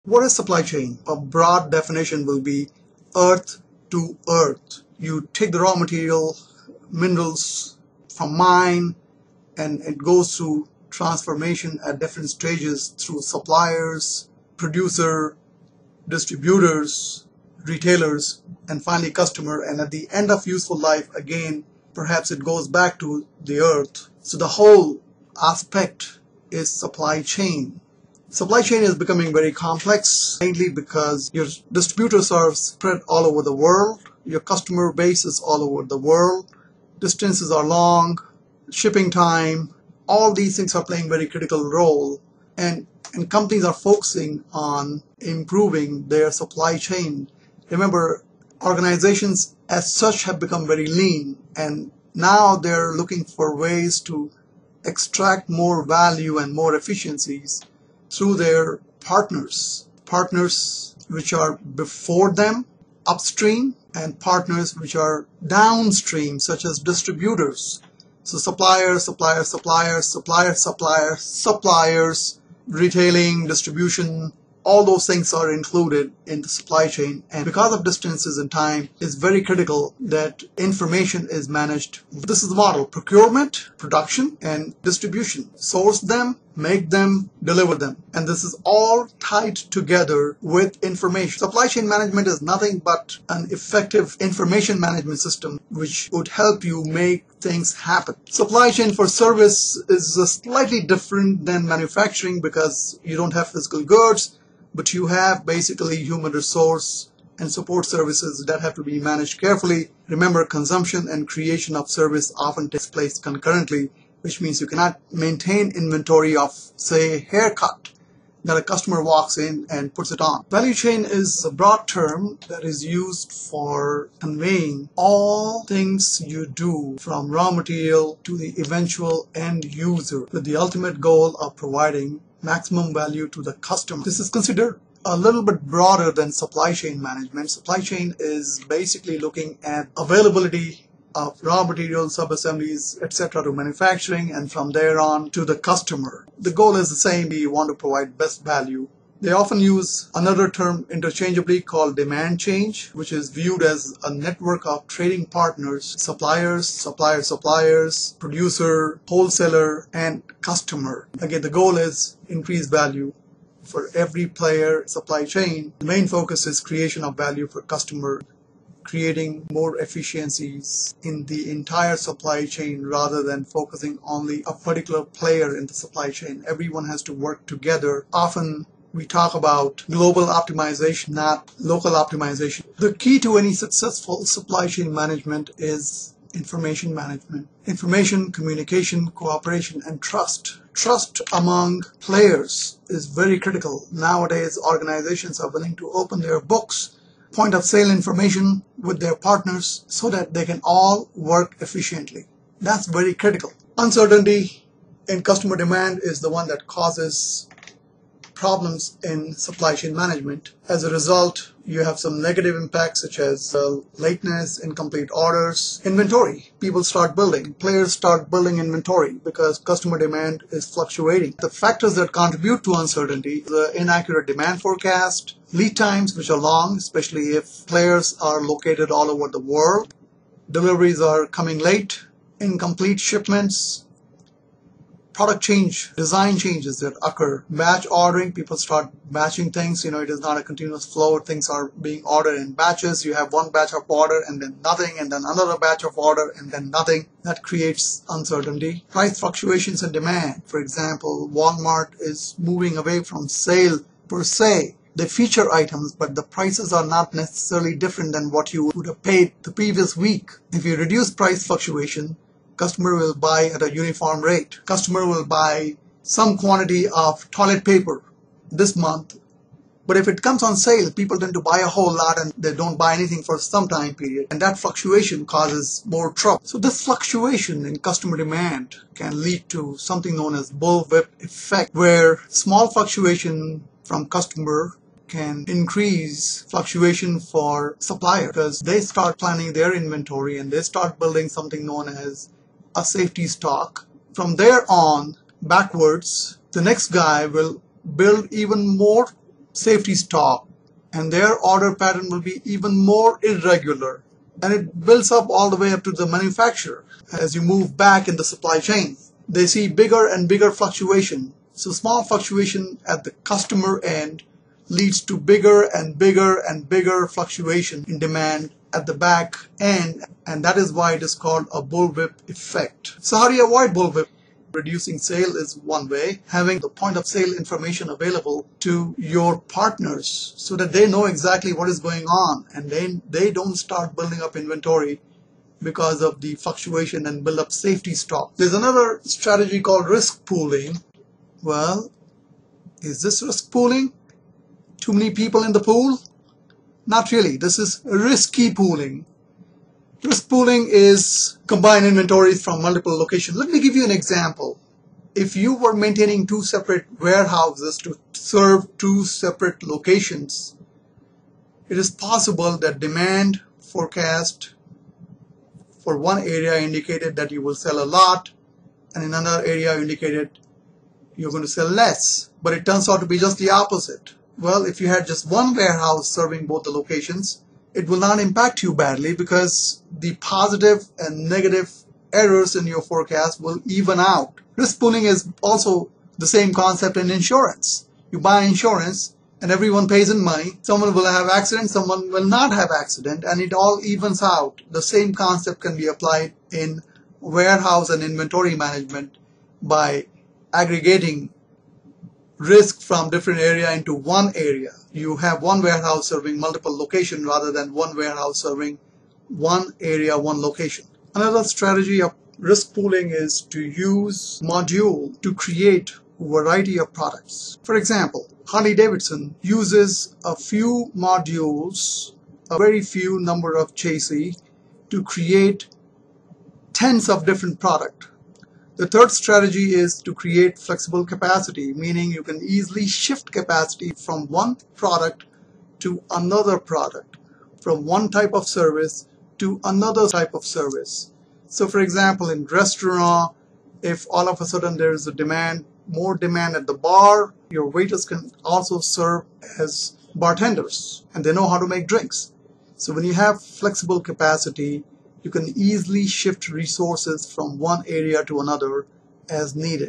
What is supply chain? A broad definition will be earth to earth. You take the raw material, minerals from mine, and it goes through transformation at different stages through suppliers, producer, distributors, retailers, and finally customer. And at the end of useful life, again, perhaps it goes back to the earth. So the whole aspect is supply chain. Supply chain is becoming very complex, mainly because your distributors are spread all over the world, your customer base is all over the world, distances are long, shipping time, all these things are playing a very critical role, and companies are focusing on improving their supply chain. Remember, organizations as such have become very lean, and now they're looking for ways to extract more value and more efficiencies through their partners which are before them, upstream, and partners which are downstream, such as distributors. So suppliers, retailing, distribution, all those things are included in the supply chain. And because of distances and time, it's very critical that information is managed. This is the model: procurement, production, and distribution. Source them, make them, deliver them. And this is all tied together with information. Supply chain management is nothing but an effective information management system which would help you make things happen. Supply chain for service is slightly different than manufacturing because you don't have physical goods, but you have basically human resource and support services that have to be managed carefully. Remember, consumption and creation of service often takes place concurrently, which means you cannot maintain inventory of, say, haircut that a customer walks in and puts it on. Value chain is a broad term that is used for conveying all things you do from raw material to the eventual end user, with the ultimate goal of providing maximum value to the customer. This is considered a little bit broader than supply chain management. Supply chain is basically looking at availability of raw materials, sub-assemblies, etc. to manufacturing, and from there on to the customer. The goal is the same: we want to provide best value. They often use another term interchangeably called demand change, which is viewed as a network of trading partners: suppliers, producer, wholesaler, and customer. Again, the goal is increase value for every player supply chain. The main focus is creation of value for customer, creating more efficiencies in the entire supply chain rather than focusing only a particular player in the supply chain. Everyone has to work together. Often we talk about global optimization, not local optimization. The key to any successful supply chain management is information management. Information, communication, cooperation, and trust. Trust among players is very critical. Nowadays, organizations are willing to open their books, point of sale information with their partners so that they can all work efficiently. That's very critical. Uncertainty in customer demand is the one that causes problems in supply chain management. As a result, you have some negative impacts such as lateness, incomplete orders, inventory. People start building, players start building inventory because customer demand is fluctuating. The factors that contribute to uncertainty: the inaccurate demand forecast, lead times which are long, especially if players are located all over the world, deliveries are coming late, incomplete shipments, product change, design changes that occur, batch ordering, people start batching things. It is not a continuous flow. Things are being ordered in batches. You have one batch of order and then nothing, and then another batch of order and then nothing. That creates uncertainty. Price fluctuations and demand. For example, Walmart is moving away from sale per se. They feature items, but the prices are not necessarily different than what you would have paid the previous week. If you reduce price fluctuation, customer will buy at a uniform rate. Customer will buy some quantity of toilet paper this month, but if it comes on sale, people tend to buy a whole lot and they don't buy anything for some time period, and that fluctuation causes more trouble. So this fluctuation in customer demand can lead to something known as Bullwhip Effect, where small fluctuation from customer can increase fluctuation for supplier because they start planning their inventory and they start building something known as a safety stock. From there on backwards, the next guy will build even more safety stock, and their order pattern will be even more irregular, and it builds up all the way up to the manufacturer. As you move back in the supply chain, they see bigger and bigger fluctuation. So small fluctuation at the customer end leads to bigger and bigger and bigger fluctuation in demand at the back end, and that is why it is called a bullwhip effect. So how do you avoid bullwhip? Reducing sale is one way. Having the point of sale information available to your partners so that they know exactly what is going on, and then they don't start building up inventory because of the fluctuation and build up safety stock. There's another strategy called risk pooling. Well, is this risk pooling? Too many people in the pool? Not really. This is risky pooling. Risk pooling is combined inventories from multiple locations. Let me give you an example. If you were maintaining two separate warehouses to serve two separate locations, it is possible that demand forecast for one area indicated that you will sell a lot, and in another area indicated you're going to sell less. But it turns out to be just the opposite. Well, if you had just one warehouse serving both the locations, it will not impact you badly because the positive and negative errors in your forecast will even out. Risk pooling is also the same concept in insurance. You buy insurance and everyone pays in money. Someone will have accident, someone will not have accident, and it all evens out. The same concept can be applied in warehouse and inventory management by aggregating risk from different area into one area. You have one warehouse serving multiple locations rather than one warehouse serving one area, one location. Another strategy of risk pooling is to use module to create a variety of products. For example, Harley-Davidson uses a few modules, a very few number of chassis to create tens of different products. The third strategy is to create flexible capacity, meaning you can easily shift capacity from one product to another product, from one type of service to another type of service. So for example, in restaurant, if all of a sudden there is a demand, more demand at the bar, your waiters can also serve as bartenders and they know how to make drinks. So when you have flexible capacity, you can easily shift resources from one area to another as needed.